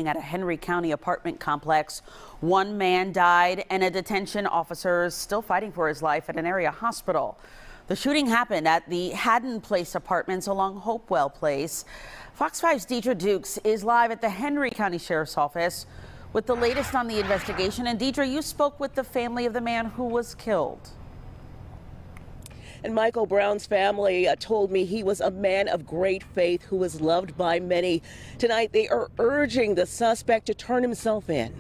at a Henry County apartment complex. One man died and a detention officer is still fighting for his life at an area hospital. The shooting happened at the Haddon Place apartments along Hopewell Place. Fox 5's Deidre Dukes is live at the Henry County Sheriff's Office with the latest on the investigation. And Deidre, you spoke with the family of the man who was killed. And Michael Brown's family told me he was a man of great faith who was loved by many. Tonight, they are urging the suspect to turn himself in.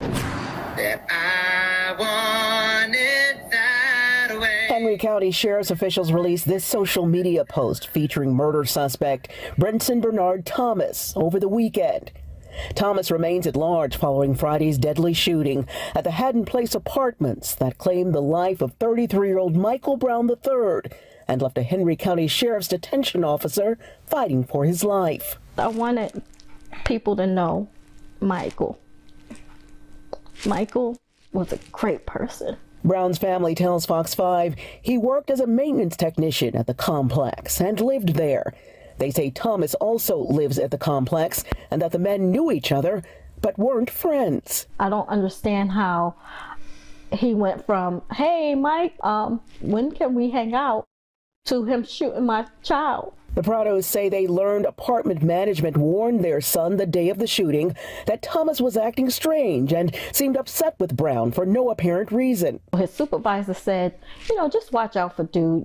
That I want it that way. Henry County Sheriff's officials released this social media post featuring murder suspect Brenton Bernard Thomas over the weekend. Thomas remains at large following Friday's deadly shooting at the Haddon Place apartments that claimed the life of 33-year-old Michael Brown III and left a Henry County Sheriff's detention officer fighting for his life. I wanted people to know Michael. Michael was a great person. Brown's family tells Fox 5 he worked as a maintenance technician at the complex and lived there. They say Thomas also lives at the complex and that the men knew each other but weren't friends. I don't understand how he went from, hey, Mike, when can we hang out, to him shooting my child. The Prados say they learned apartment management warned their son the day of the shooting that Thomas was acting strange and seemed upset with Brown for no apparent reason. His supervisor said, just watch out for dude,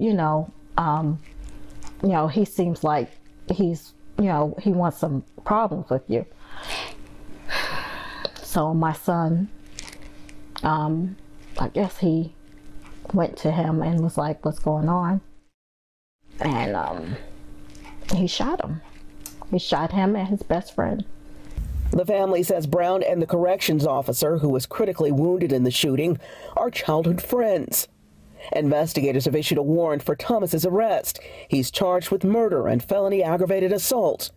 he seems like he's, he wants some problems with you. So my son, I guess he went to him and was like, what's going on? And he shot him. He shot him and his best friend. The family says Brown and the corrections officer, who was critically wounded in the shooting, are childhood friends. Investigators have issued a warrant for Thomas's arrest. He's charged with murder and felony aggravated assault.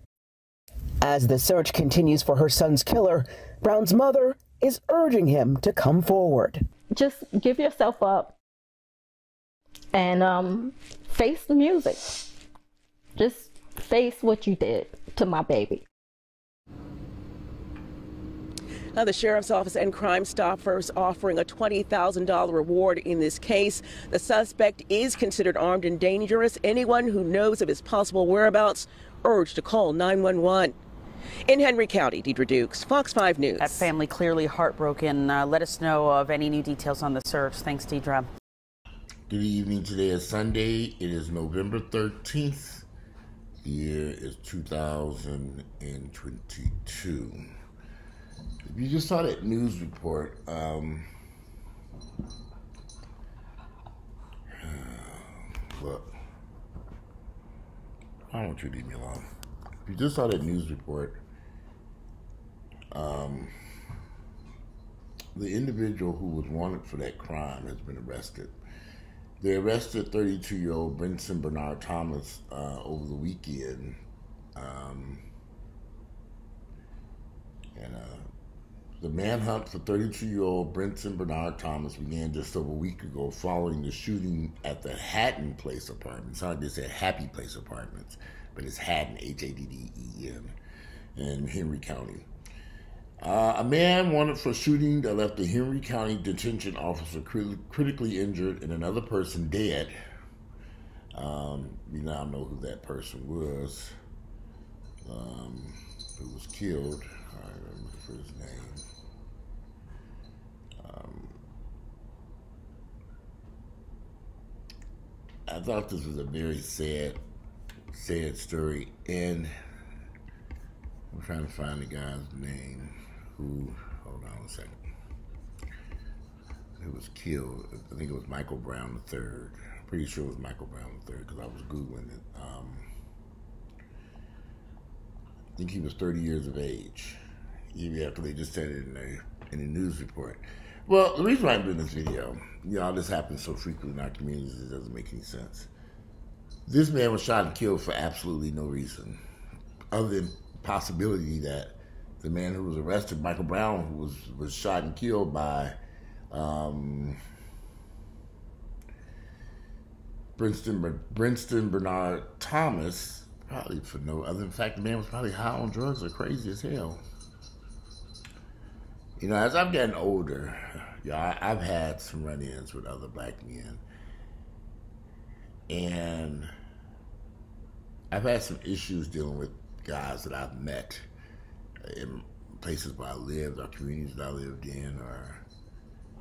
As the search continues for her son's killer, Brown's mother is urging him to come forward. Just give yourself up and face the music. Just face what you did to my baby. Now, the Sheriff's Office and Crime Stoppers offering a $20,000 reward in this case. The suspect is considered armed and dangerous. Anyone who knows of his possible whereabouts urged to call 911. In Henry County, Deidre Dukes, Fox 5 News. That family clearly heartbroken. Let us know of any new details on the search. Thanks, Deidre. Good evening. Today is Sunday. It is November 13th. The year is 2022. If you just saw that news report, look, I don't want you to leave me alone. If you just saw that news report, the individual who was wanted for that crime has been arrested. They arrested 32-year-old Brenton Bernard Thomas over the weekend, the manhunt for 32-year-old Brenton Bernard Thomas began just over a week ago following the shooting at the Haddon Place apartments. It's like they said Happy Place apartments, but it's Haddon, H-A-D-D-E-N, in Henry County. A man wanted for shooting that left a Henry County detention officer critically injured and another person dead. We now know who that person was, who was killed. I remember for his name. I thought this was a very sad story, and I'm trying to find the guy's name who, hold on a second, who was killed. I think it was Michael Brown III. I'm pretty sure it was Michael Brown III because I was Googling it. I think he was 30 years of age, even after they just said it in the news report. Well, the reason why I'm doing this video, all this happens so frequently in our communities, it doesn't make any sense. This man was shot and killed for absolutely no reason, other than the possibility that the man who was arrested, Michael Brown, who was shot and killed by Brenton Bernard Thomas, Probably for no other. In fact, the man was probably high on drugs or crazy as hell. You know, as I've gotten older, y'all, I've had some run-ins with other black men. And I've had some issues dealing with guys that I've met in places where I lived, or communities that I lived in, or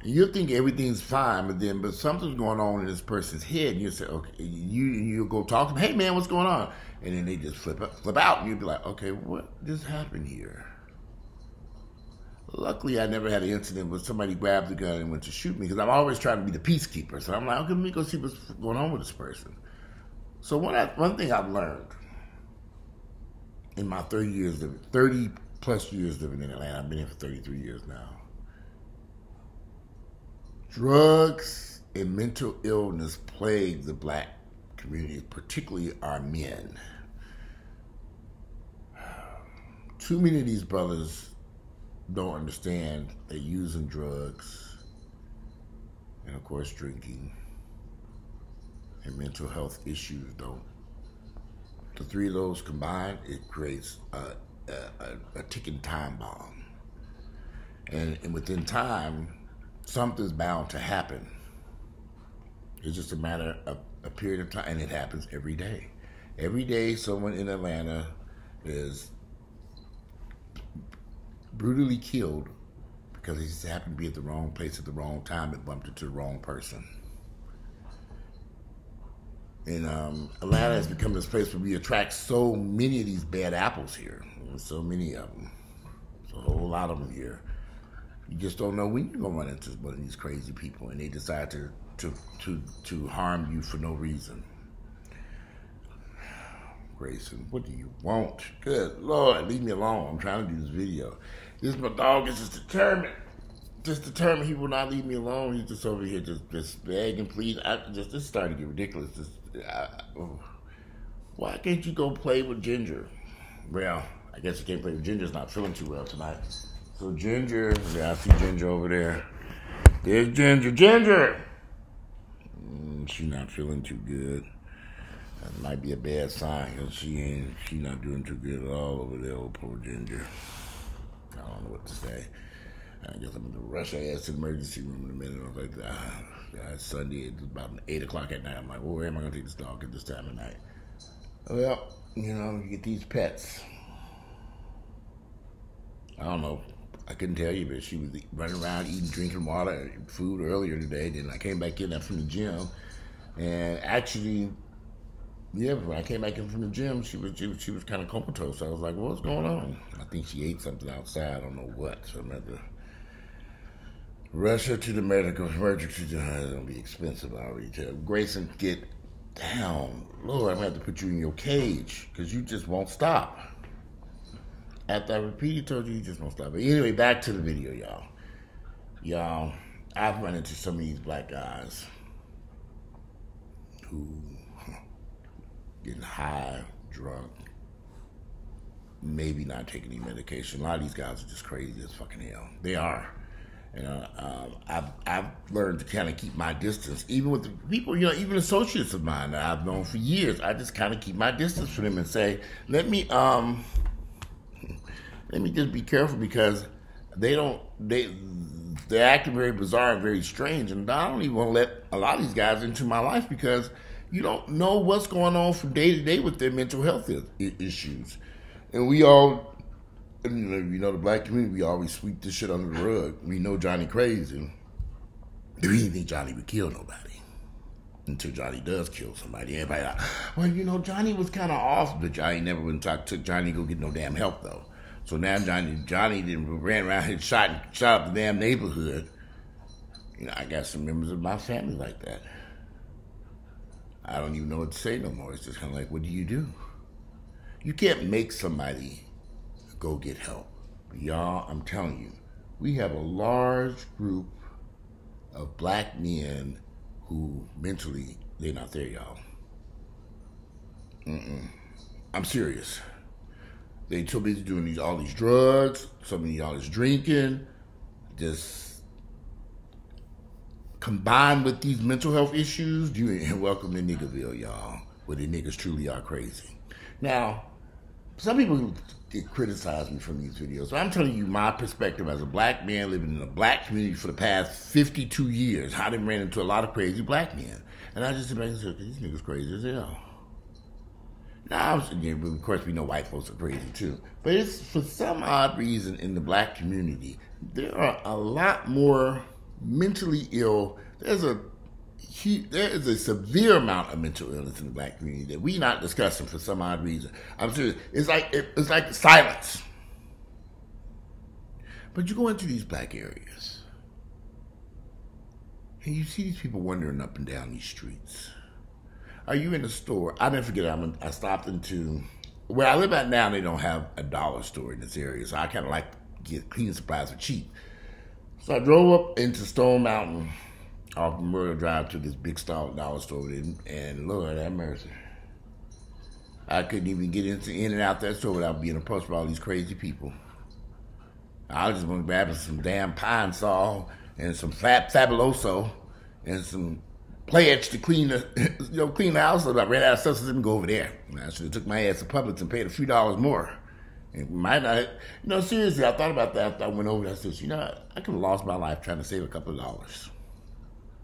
you'll think everything's fine, but something's going on in this person's head, and you say, okay, you go talk to them, hey man, what's going on? And then they just flip out, and you'd be like, okay, what just happened here? Luckily, I never had an incident where somebody grabbed the gun and went to shoot me, because I'm always trying to be the peacekeeper. So I'm like, okay, let me go see what's going on with this person. So one thing I've learned in my 30 plus years living in Atlanta, I've been here for 33 years now. Drugs and mental illness plague the black community, particularly our men. Too many of these brothers don't understand that using drugs and, of course, drinking and mental health issues don't. The three of those combined, it creates a ticking time bomb. And within time, something's bound to happen. It's just a matter of a period of time, and it happens every day. Every day, someone in Atlanta is brutally killed because he just happened to be at the wrong place at the wrong time and bumped into the wrong person. And Atlanta has become this place where we attract so many of these bad apples here. There's so many of them. There's a whole lot of them here. You just don't know when you're gonna run into one of these crazy people, and they decide to harm you for no reason. Grayson, what do you want? Good Lord, leave me alone. I'm trying to do this video. My dog is just determined he will not leave me alone. He's just over here just begging, please. This is starting to get ridiculous. Why can't you go play with Ginger? Well, I guess you can't play with Ginger. It's not feeling too well tonight. So Ginger, yeah, I see Ginger over there. There's Ginger. Ginger! She's not feeling too good. That might be a bad sign, because she's not doing too good at all over there, old poor Ginger. I don't know what to say. I guess I'm going to rush her ass to the emergency room in a minute. I was like, it's Sunday, it's about 8 o'clock at night. I'm like, well, where am I going to take this dog at this time of night? Well, you know, you get these pets. I don't know. I couldn't tell you, but she was running around eating, drinking water and food earlier today. Then I came back in from the gym, and actually, yeah, when I came back in from the gym, she was kind of comatose. I was like, what's going on? I think she ate something outside. I don't know what. So I'm going to rush her to the medical emergency. It's going to be expensive, I already tell you. Grayson, get down. Lord, I'm going to have to put you in your cage because you just won't stop. After I repeatedly told you, you just won't stop. But anyway, back to the video, y'all. Y'all, I've run into some of these black guys who getting high, drunk, maybe not taking any medication. A lot of these guys are just crazy as fucking hell. They are. You know, I've learned to kind of keep my distance, even with the people, you know, even associates of mine that I've known for years. I just kind of keep my distance from them and say, let me just be careful, because they're acting very bizarre and very strange, and I don't even want to let a lot of these guys into my life, because you don't know what's going on from day to day with their mental health issues. And we all, you know, the black community, we always sweep this shit under the rug. We know Johnny crazy. We didn't think Johnny would kill nobody until Johnny does kill somebody. Everybody like, well, you know, Johnny was kind of off, but Johnny never went and took Johnny to go get no damn help, though. So now Johnny then ran around and shot up the damn neighborhood. You know, I got some members of my family like that. I don't even know what to say no more. It's just kind of like, what do? You can't make somebody go get help. Y'all, I'm telling you, we have a large group of black men who mentally, they're not there, y'all. I'm serious. They too busy doing all these drugs, all this drinking, just combined with these mental health issues. You ain't welcome to Niggerville, y'all, where the niggas truly are crazy. Now, some people get criticized me from these videos. So I'm telling you my perspective as a black man living in a black community for the past 52 years. I done ran into a lot of crazy black men. And I just sit back and say, these niggas crazy as hell. Now, of course, we know white folks are crazy too. But it's for some odd reason in the black community, there are a lot more mentally ill. There is a severe amount of mental illness in the black community that we're not discussing for some odd reason. I'm serious. It's like silence. But you go into these black areas, and you see these people wandering up and down these streets. Are you in the store? I never forget, I stopped into, where I live at now, they don't have a dollar store in this area, so I kind of like to get cleaning supplies for cheap. So I drove up into Stone Mountain off Memorial Drive to this big dollar store, and Lord have mercy, I couldn't even get in and out that store without being approached by all these crazy people. I just want to grab some damn Pine Sol and some Fabuloso and some pledge to clean the house. So I ran out of stuff, so let me go over there. I should have took my ass to Publix and paid a few dollars more. It might not, seriously, I thought about that after I went over there. I said, I could have lost my life trying to save a couple of dollars.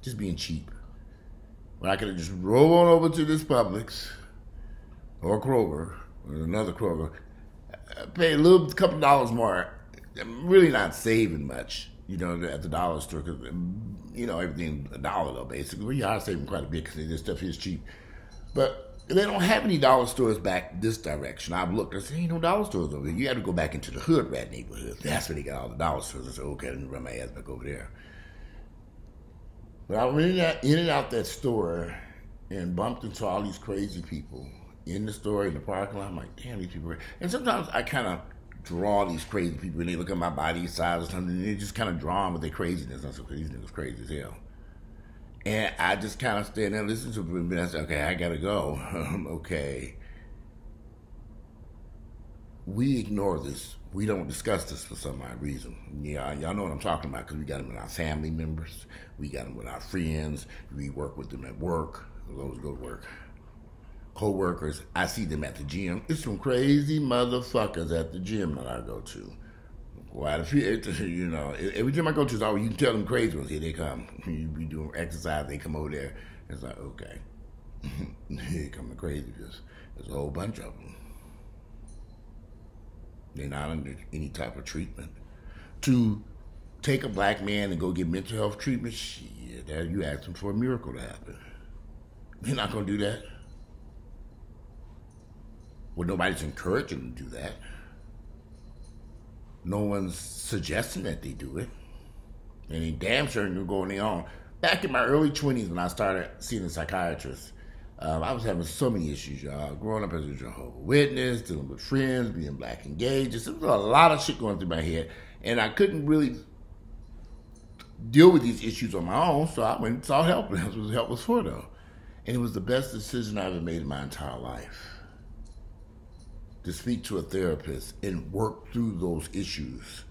Just being cheap. When I could have just rolled on over to this Publix or Kroger or another Kroger, pay a couple of dollars more. I'm really not saving much, at the dollar store, because, everything $1 though, basically. Well, you are saving quite a bit because this stuff is cheap. But they don't have any dollar stores back this direction. I've looked, I said, ain't no dollar stores over here. You have to go back into the hood rat neighborhood. That's where they got all the dollar stores. I said, okay, let me run my ass back over there. But I went in and out that store and bumped into all these crazy people in the store, in the parking lot. I'm like, damn, these people are... And sometimes I kind of draw these crazy people, and they look at my body size or something, and they just kind of draw them with their craziness. I said, okay, these niggas crazy as hell. And I just kind of stand there and listen to them, and I said, okay, I gotta go. Okay. We ignore this. We don't discuss this for some odd reason. Yeah, y'all know what I'm talking about, because we got them with our family members. We got them with our friends. We work with them at work. Those go to work. Co-workers, I see them at the gym. It's some crazy motherfuckers at the gym that I go to. Quite a few, every gym I go to is always, you can tell them crazy ones, here they come. You be doing exercise, they come over there. It's like, okay. Here come the crazy ones. There's a whole bunch of them. They're not under any type of treatment. To take a black man and go get mental health treatment, shit, you asking for a miracle to happen. They're not gonna do that. Well, nobody's encouraging them to do that. No one's suggesting that they do it. And they damn sure knew going their own. Back in my early 20s when I started seeing a psychiatrist, I was having so many issues, y'all. Growing up as a Jehovah's Witness, dealing with friends, being black and gay. Just, there was a lot of shit going through my head. And I couldn't really deal with these issues on my own, so I went and sought help. And that's what help was for, though. And it was the best decision I ever made in my entire life. To speak to a therapist and work through those issues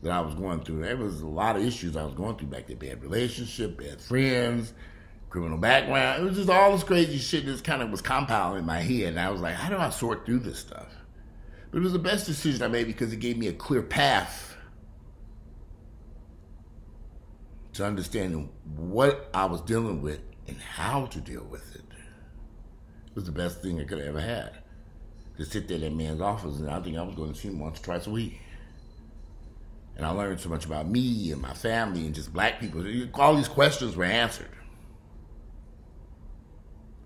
that I was going through. There was a lot of issues I was going through back then. Bad relationship, bad friends, criminal background. It was just all this crazy shit that kind of was compounding in my head. And I was like, how do I sort through this stuff? But it was the best decision I made because it gave me a clear path to understanding what I was dealing with and how to deal with it. It was the best thing I could have ever had. To sit there in that man's office, and I think I was going to see him once or twice a week. And I learned so much about me and my family and just black people. All these questions were answered.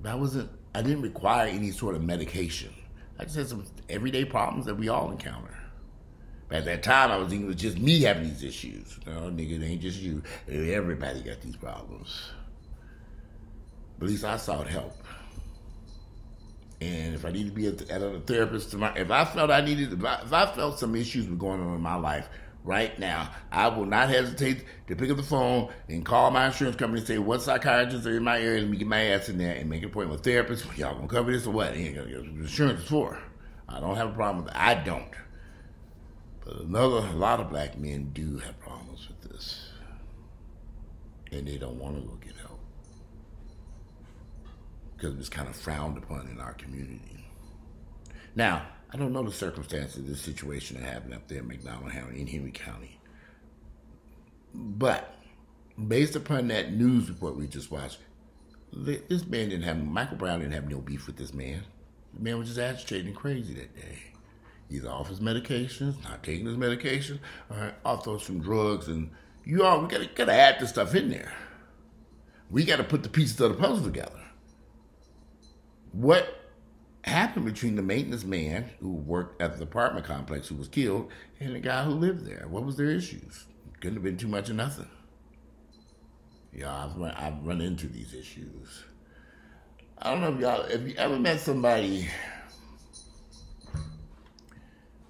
But I didn't require any sort of medication. I just had some everyday problems that we all encounter. But at that time, I was thinking it was just me having these issues. No, nigga, it ain't just you. Everybody got these problems. But at least I sought help. And if I need to be at a therapist, if I felt some issues were going on in my life right now, I will not hesitate to pick up the phone and call my insurance company and say, what psychiatrists are in my area? Let me get my ass in there and make an appointment with a therapist. Y'all gonna cover this or what? Insurance is for. I don't have a problem with it. I don't. But a lot of black men do have problems with this. And they don't want to go get help. Because it's kind of frowned upon in our community. Now, I don't know the circumstances of this situation that happened up there in McDonald County, in Henry County. But based upon that news report we just watched, this man didn't have, Michael Brown didn't have no beef with this man. The man was just agitating crazy that day. Either off his medications, not taking his medications, or off those some drugs. And we gotta add this stuff in there. We gotta put the pieces of the puzzle together. What happened between the maintenance man who worked at the apartment complex who was killed and the guy who lived there? What was their issues? Couldn't have been too much of nothing. Yeah, I've run into these issues. I don't know if y'all, if you ever met somebody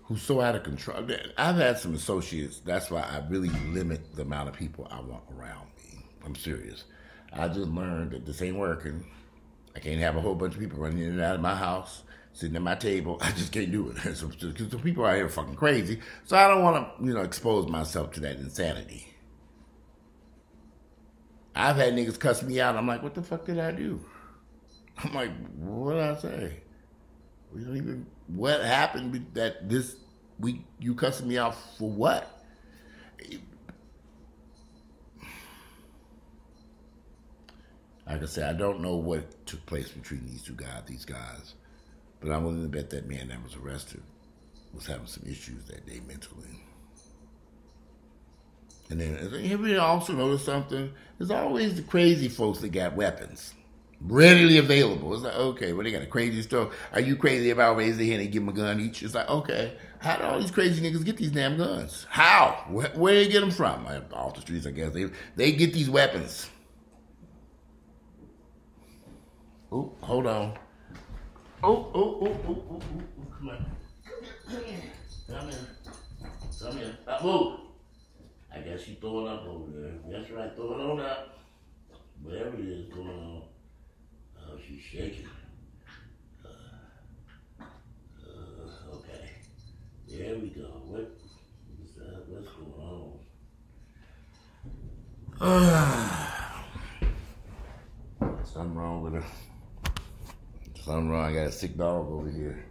who's so out of control. I've had some associates, that's why I really limit the amount of people I want around me. I'm serious. I just learned that this ain't working. I can't have a whole bunch of people running in and out of my house, sitting at my table. I just can't do it. Because some people out here fucking crazy. So I don't want to, expose myself to that insanity. I've had niggas cuss me out. I'm like, what the fuck did I do? I'm like, what did I say? We don't even, what happened that this week you cussing me out for what? Like I said, I don't know what took place between these guys, but I'm willing to bet that man that was arrested was having some issues that day mentally. And then, have you also noticed something? There's always the crazy folks that got weapons readily available. It's like, okay, well, they got a crazy stuff. Are you crazy about raising their hand and give them a gun each? It's like, okay, how do all these crazy niggas get these damn guns? How? Where do they get them from? Off the streets, I guess. They get these weapons. Oh, hold on. Oh, come on. Come here. Move. I guess she's throwing up over there. That's right, throw it on up. Whatever it is going on. Oh, she's shaking. Okay. There we go. What's going on? Something wrong with her. Something wrong. I got a sick dog over here.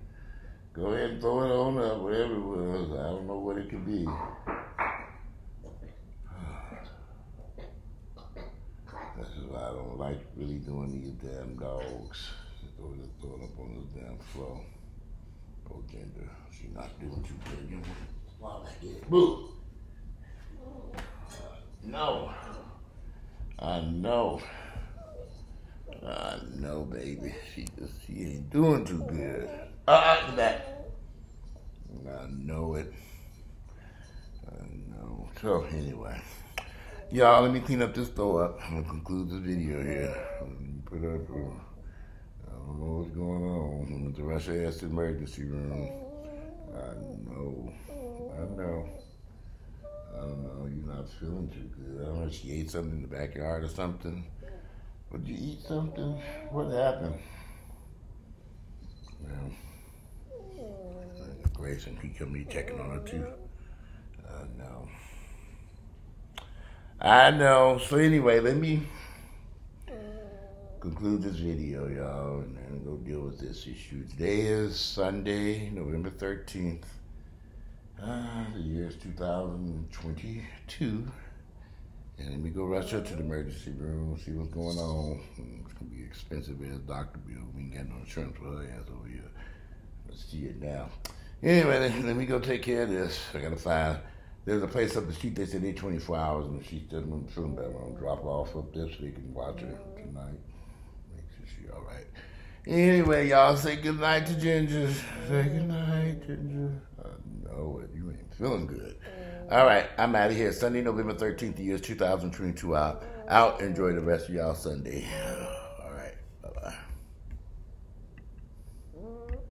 Go ahead and throw it on up, whatever it was. I don't know what it could be. This is why I don't like really doing these damn dogs. Throw it up on this damn floor. Oh, Ginger, she's not doing too good. You want to get boo. No. I know. I know, baby. She ain't doing too good. That. I know it. I know. So anyway. Y'all, let me clean up this throw up. I'm gonna conclude this video here. Put up. I don't know what's going on. I'm going to rush her ass to the emergency room. I know. You're not feeling too good. I don't know if she ate something in the backyard or something. Would you eat something? What happened? Well, Grayson, he come be checking on her too. I know. So anyway, let me conclude this video, y'all, and then go deal with this issue. Today is Sunday, November 13th. The year is 2022. And let me go rush up to the emergency room, see what's going on. It's going to be expensive as doctor bill. We ain't got no insurance for her ass over here. Let's see it now. Anyway, let me go take care of this. I got to find, there's a place up the street, they said they're 24 hours, and if she doesn't feel better, I'm going to drop her off up there so they can watch her tonight. Make sure she's all right. Anyway, y'all, say good night to Ginger. Say good night, Ginger. I know it. You ain't feeling good. All right, I'm out of here. Sunday, November 13th, the year is 2022 out. Enjoy the rest of y'all Sunday.